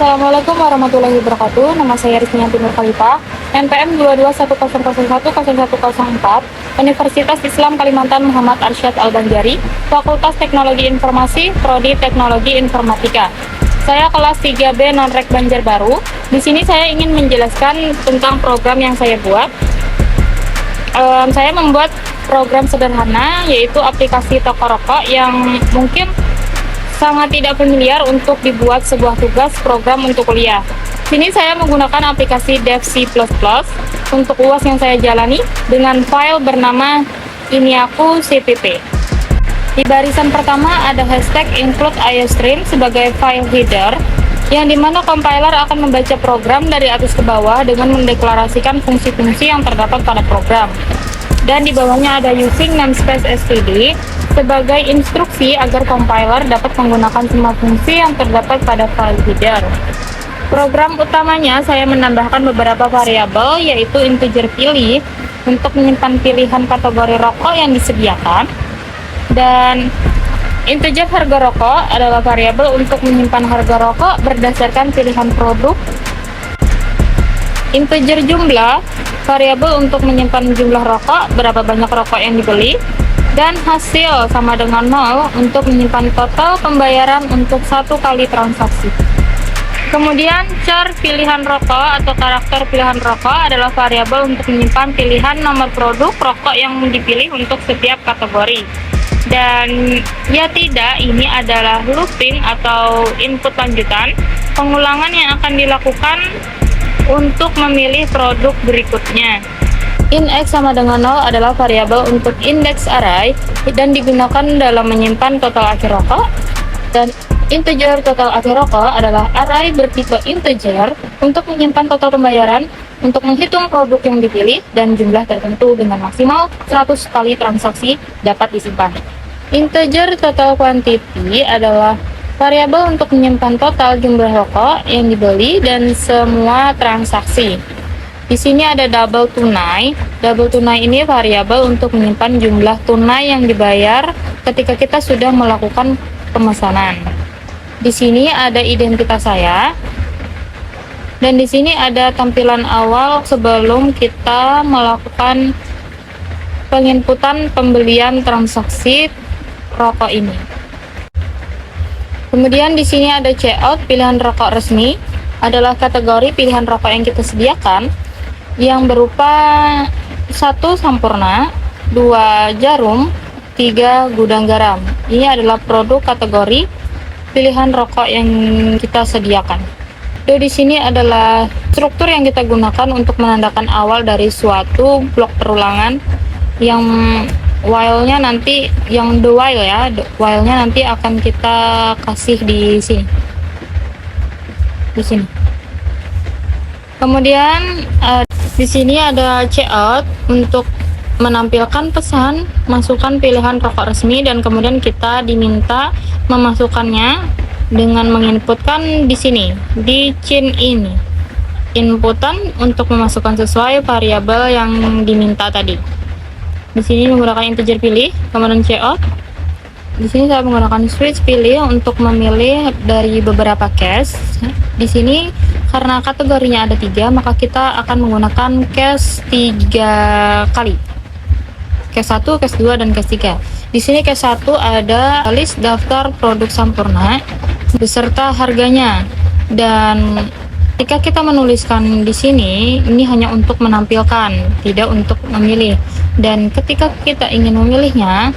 Assalamualaikum warahmatullahi wabarakatuh. Nama saya Rizmianti Nur Khalifah, NPM 221000104, Universitas Islam Kalimantan Muhammad Arsyad Al-Banjari, Fakultas Teknologi Informasi, Prodi Teknologi Informatika. Saya kelas 3B Non-Rek Banjarbaru. Di sini saya ingin menjelaskan tentang program yang saya buat. Saya membuat program sederhana, yaitu aplikasi toko rokok yang mungkin sangat tidak familiar untuk dibuat sebuah tugas program untuk kuliah. Sini saya menggunakan aplikasi Dev C++ untuk UAS yang saya jalani dengan file bernama iniaku cpp. Di barisan pertama ada hashtag include iostream sebagai file header, yang dimana compiler akan membaca program dari atas ke bawah dengan mendeklarasikan fungsi-fungsi yang terdapat pada program. Dan di bawahnya ada using namespace std sebagai instruksi agar compiler dapat menggunakan semua fungsi yang terdapat pada file header. Program utamanya saya menambahkan beberapa variabel, yaitu integer pilih untuk menyimpan pilihan kategori rokok yang disediakan, dan integer harga rokok adalah variabel untuk menyimpan harga rokok berdasarkan pilihan produk. Integer jumlah variabel untuk menyimpan jumlah rokok, berapa banyak rokok yang dibeli, dan hasil sama dengan 0 untuk menyimpan total pembayaran untuk satu kali transaksi. Kemudian char pilihan rokok atau karakter pilihan rokok adalah variabel untuk menyimpan pilihan nomor produk rokok yang dipilih untuk setiap kategori. Dan ya tidak, ini adalah looping atau input lanjutan, pengulangan yang akan dilakukan untuk memilih produk berikutnya. Index sama dengan 0 adalah variabel untuk index array dan digunakan dalam menyimpan total akhir rokok. Dan integer total akhir rokok adalah array bertipe integer untuk menyimpan total pembayaran, untuk menghitung produk yang dipilih, dan jumlah tertentu dengan maksimal 100 kali transaksi dapat disimpan. Integer total quantity adalah variabel untuk menyimpan total jumlah rokok yang dibeli dan semua transaksi. Di sini ada double tunai. Double tunai ini variabel untuk menyimpan jumlah tunai yang dibayar ketika kita sudah melakukan pemesanan. Di sini ada identitas saya. Dan di sini ada tampilan awal sebelum kita melakukan penginputan pembelian transaksi rokok ini. Kemudian di sini ada checkout pilihan rokok resmi, adalah kategori pilihan rokok yang kita sediakan, yang berupa 1 sampurna, 2 jarum, 3 gudang garam. Ini adalah produk kategori pilihan rokok yang kita sediakan. Dan di sini adalah struktur yang kita gunakan untuk menandakan awal dari suatu blok perulangan, yang while-nya nanti, yang the while ya, while-nya nanti akan kita kasih di sini. Di sini. Kemudian di sini ada checkout untuk menampilkan pesan, masukkan pilihan rokok resmi, dan kemudian kita diminta memasukkannya dengan menginputkan di sini, di chain ini. Inputan untuk memasukkan sesuai variabel yang diminta tadi. Di sini menggunakan integer pilih, kemudian checkout. Di sini saya menggunakan switch pilih untuk memilih dari beberapa case. Di sini karena kategorinya ada 3, maka kita akan menggunakan case 3 kali. Case 1, case 2, dan case 3. Di sini case 1 ada list daftar produk sampurna beserta harganya. Dan ketika kita menuliskan di sini, ini hanya untuk menampilkan, tidak untuk memilih. Dan ketika kita ingin memilihnya,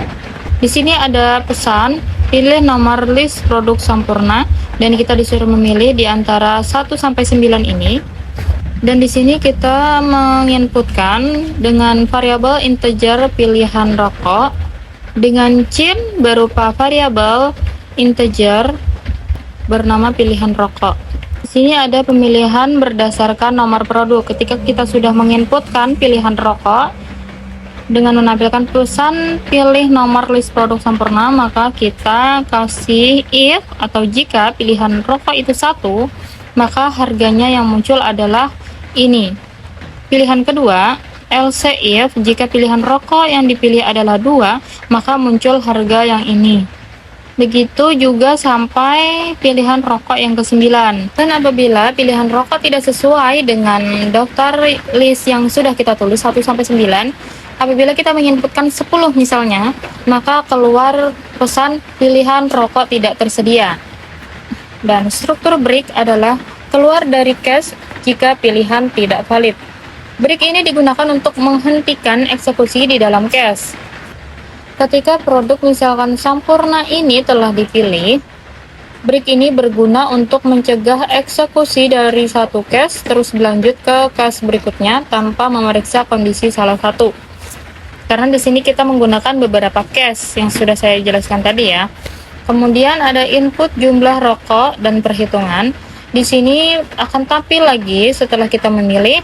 di sini ada pesan, pilih nomor list produk sampurna, dan kita disuruh memilih di antara 1 sampai 9 ini. Dan di sini kita menginputkan dengan variabel integer pilihan rokok dengan chain berupa variabel integer bernama pilihan rokok. Di sini ada pemilihan berdasarkan nomor produk. Ketika kita sudah menginputkan pilihan rokok dengan menampilkan pesan pilih nomor list produk sampurna, maka kita kasih if atau jika pilihan rokok itu 1, maka harganya yang muncul adalah ini. Pilihan kedua, else if jika pilihan rokok yang dipilih adalah 2, maka muncul harga yang ini. Begitu juga sampai pilihan rokok yang ke-9. Dan apabila pilihan rokok tidak sesuai dengan daftar list yang sudah kita tulis 1 sampai 9, apabila kita menginputkan 10 misalnya, maka keluar pesan pilihan rokok tidak tersedia. Dan struktur break adalah keluar dari cache jika pilihan tidak valid. Break ini digunakan untuk menghentikan eksekusi di dalam cache. Ketika produk misalkan Sampurna ini telah dipilih, break ini berguna untuk mencegah eksekusi dari satu cache terus berlanjut ke cache berikutnya tanpa memeriksa kondisi salah satu. Karena di sini kita menggunakan beberapa cache yang sudah saya jelaskan tadi ya. Kemudian ada input jumlah rokok dan perhitungan. Di sini akan tampil lagi setelah kita memilih,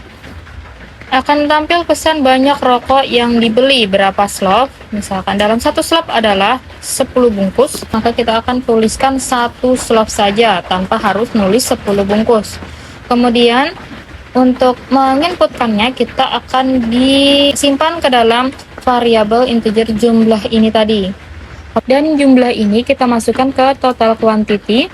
akan tampil pesan banyak rokok yang dibeli berapa slop. Misalkan dalam satu slop adalah 10 bungkus, maka kita akan tuliskan satu slop saja tanpa harus nulis 10 bungkus. Kemudian untuk menginputkannya kita akan disimpan ke dalam variabel integer jumlah ini tadi. Dan jumlah ini kita masukkan ke total quantity,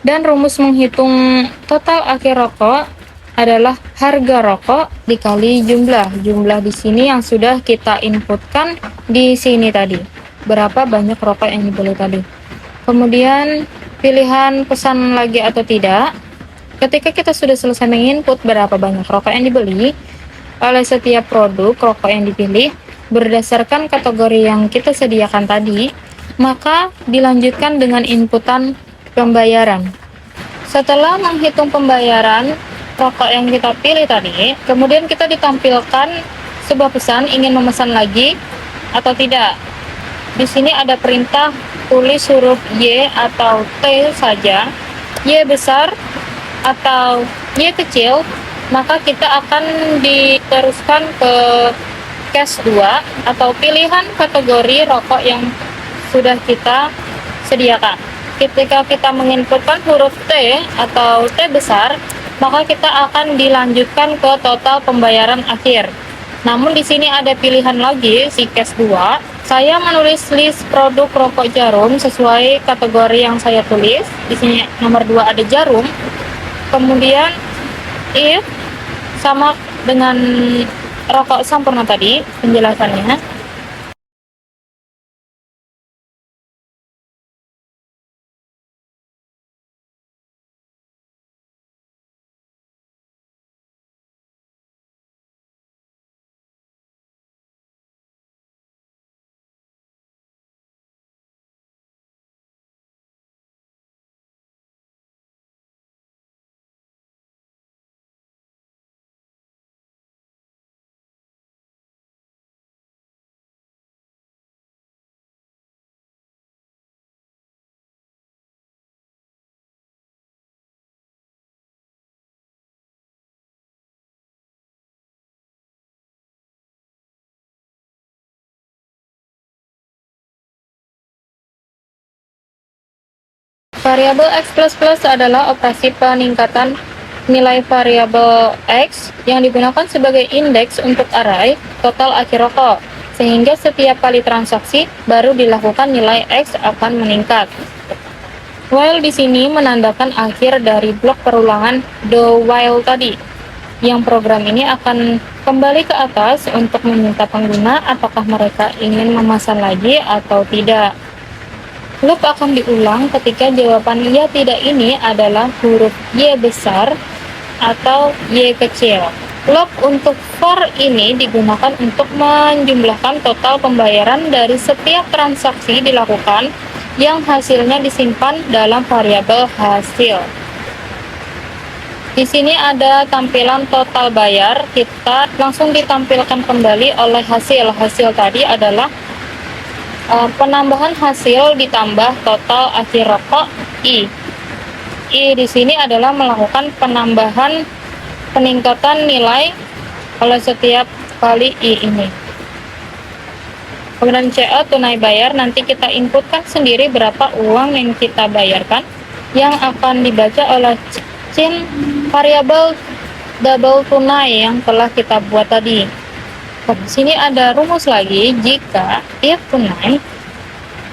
dan rumus menghitung total akhir rokok adalah harga rokok dikali jumlah. Jumlah di sini yang sudah kita inputkan di sini tadi. Berapa banyak rokok yang dibeli tadi. Kemudian pilihan pesan lagi atau tidak. Ketika kita sudah selesai menginput berapa banyak rokok yang dibeli oleh setiap produk rokok yang dipilih berdasarkan kategori yang kita sediakan tadi, maka dilanjutkan dengan inputan pembayaran. Setelah menghitung pembayaran rokok yang kita pilih tadi, kemudian kita ditampilkan sebuah pesan ingin memesan lagi atau tidak. Di sini ada perintah tulis huruf Y atau T saja, Y besar atau Y kecil, maka kita akan diteruskan ke cache 2 atau pilihan kategori rokok yang sudah kita sediakan. Ketika kita menginputkan huruf T atau T besar, maka kita akan dilanjutkan ke total pembayaran akhir. Namun di sini ada pilihan lagi, si cache 2. Saya menulis list produk rokok jarum sesuai kategori yang saya tulis. Di sini nomor 2 ada jarum. Kemudian if sama dengan rokok Sampurna tadi penjelasannya. Variabel X++ adalah operasi peningkatan nilai variabel X yang digunakan sebagai indeks untuk array total akhir rokok, sehingga setiap kali transaksi baru dilakukan nilai X akan meningkat. While di sini menandakan akhir dari blok perulangan do while tadi, yang program ini akan kembali ke atas untuk meminta pengguna apakah mereka ingin memesan lagi atau tidak. Loop akan diulang ketika jawaban ya tidak ini adalah huruf Y besar atau Y kecil. Loop untuk for ini digunakan untuk menjumlahkan total pembayaran dari setiap transaksi dilakukan yang hasilnya disimpan dalam variabel hasil. Di sini ada tampilan total bayar, kita langsung ditampilkan kembali oleh hasil. Hasil tadi adalah penambahan hasil ditambah total akhir rokok I. I di sini adalah melakukan penambahan peningkatan nilai oleh setiap kali I ini. Kemudian CO tunai bayar, nanti kita inputkan sendiri berapa uang yang kita bayarkan yang akan dibaca oleh chain variabel double tunai yang telah kita buat tadi. Di sini ada rumus lagi, jika if tunai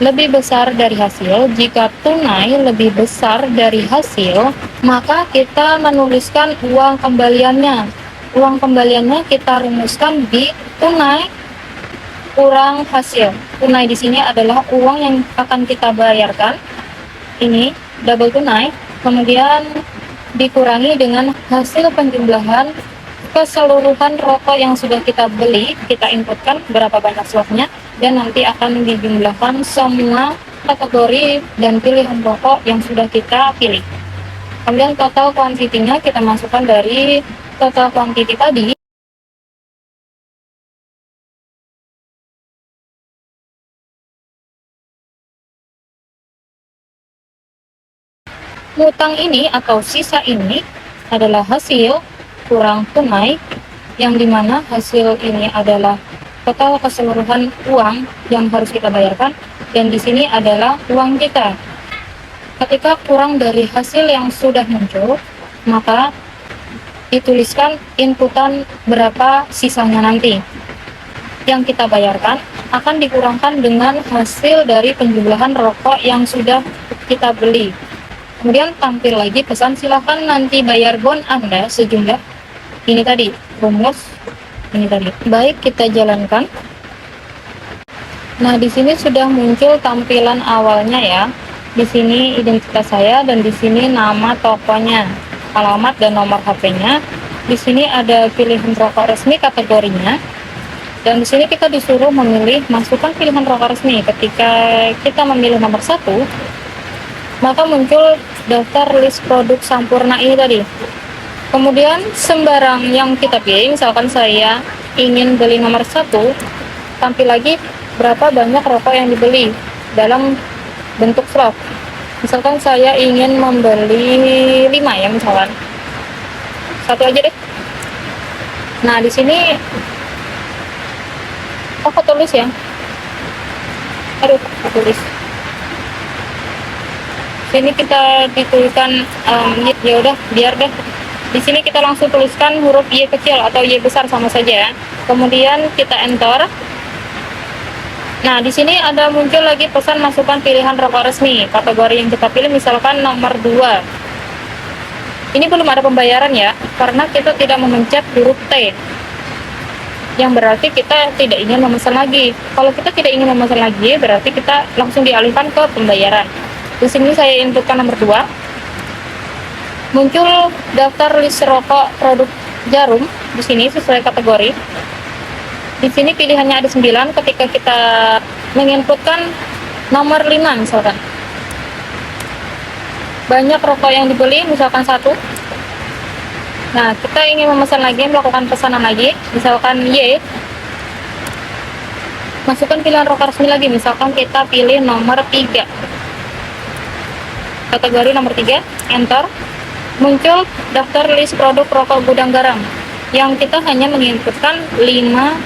lebih besar dari hasil. Jika tunai lebih besar dari hasil, maka kita menuliskan uang kembaliannya. Uang kembaliannya kita rumuskan di tunai kurang hasil. Tunai di sini adalah uang yang akan kita bayarkan. Ini double tunai, kemudian dikurangi dengan hasil penjumlahan keseluruhan rokok yang sudah kita beli. Kita inputkan berapa banyak slotnya, dan nanti akan dijumlahkan semua kategori dan pilihan rokok yang sudah kita pilih. Kemudian total kuantitinya kita masukkan dari total kuantiti tadi. Ngutang ini atau sisa ini adalah hasil kurang tunai, yang dimana hasil ini adalah total keseluruhan uang yang harus kita bayarkan, dan di sini adalah uang kita. Ketika kurang dari hasil yang sudah muncul, maka dituliskan inputan berapa sisanya nanti. Yang kita bayarkan akan dikurangkan dengan hasil dari penjumlahan rokok yang sudah kita beli. Kemudian tampil lagi pesan silakan nanti bayar bon Anda sejumlah ini tadi, rumus ini tadi. Baik, kita jalankan. Nah, di sini sudah muncul tampilan awalnya ya. Di sini identitas saya, dan di sini nama tokonya, alamat dan nomor HP-nya. Di sini ada pilihan rokok resmi kategorinya. Dan di sini kita disuruh memilih, masukkan pilihan rokok resmi. Ketika kita memilih nomor 1, maka muncul daftar list produk Sampurna ini tadi. Kemudian sembarang yang kita pilih, misalkan saya ingin beli nomor 1, tampil lagi berapa banyak rokok yang dibeli dalam bentuk slot. Misalkan saya ingin membeli 5 ya, misalkan 1 aja deh. Nah, di sini aku tulis ya. Aku tulis. Sini kita dituliskan ya udah biar deh. Di sini kita langsung tuliskan huruf Y kecil atau Y besar sama saja ya. Kemudian kita enter. Nah, di sini ada muncul lagi pesan masukkan pilihan rokok resmi. Kategori yang kita pilih misalkan nomor 2. Ini belum ada pembayaran ya, karena kita tidak memencet huruf T. Yang berarti kita tidak ingin memesan lagi. Kalau kita tidak ingin memesan lagi, berarti kita langsung dialihkan ke pembayaran. Di sini saya inputkan nomor 2. Muncul daftar list rokok produk Jarum di sini sesuai kategori. Di sini pilihannya ada 9. Ketika kita menginputkan nomor 5 misalkan. Banyak rokok yang dibeli misalkan 1. Nah, kita ingin memesan lagi, melakukan pesanan lagi, misalkan Y. Masukkan pilihan rokok resmi lagi, misalkan kita pilih nomor 3. Kategori nomor 3, enter. Muncul daftar list produk rokok Gudang Garam, yang kita hanya menginputkan 5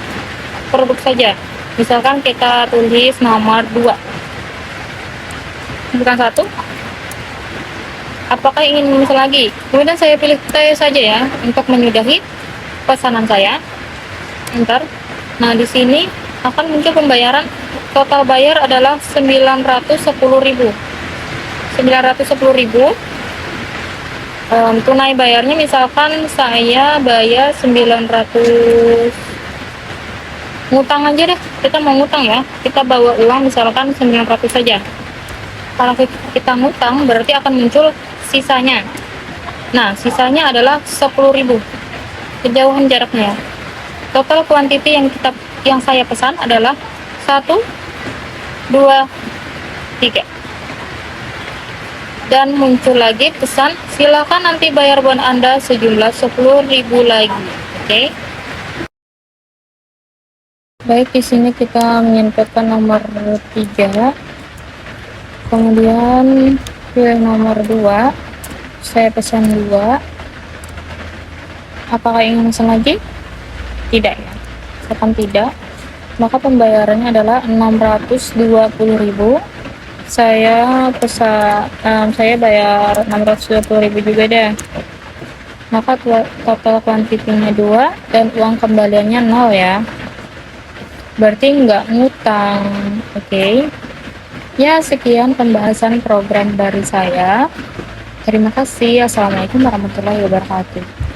produk saja. Misalkan kita tulis nomor 2, bukan 1. Apakah ingin memesan lagi? Kemudian saya pilih T saja ya untuk menyudahi pesanan saya. Enter. Nah, di sini akan muncul pembayaran. Total bayar adalah 910.000. 910.000. Tunai bayarnya misalkan saya bayar 900. Ngutang aja deh, kita mau ngutang ya, kita bawa uang misalkan 900 saja. Kalau kita ngutang berarti akan muncul sisanya. Nah, sisanya adalah 10.000. Kejauhan jaraknya. Total kuantiti yang saya pesan adalah 1, 2, 3. Dan muncul lagi pesan silakan nanti bayar bon Anda sejumlah 10.000 lagi. Oke. Baik, di sini kita menginputkan nomor 3. Kemudian pilih nomor 2. Saya pesan 2. Apakah ingin pesan lagi? Tidak ya. Misalkan tidak, maka pembayarannya adalah 620.000. Saya bayar 620.000 juga deh. Maka total kuantitinya 2 dan uang kembaliannya 0 ya. Berarti nggak ngutang. Oke. Ya, sekian pembahasan program dari saya. Terima kasih. Assalamualaikum warahmatullahi wabarakatuh.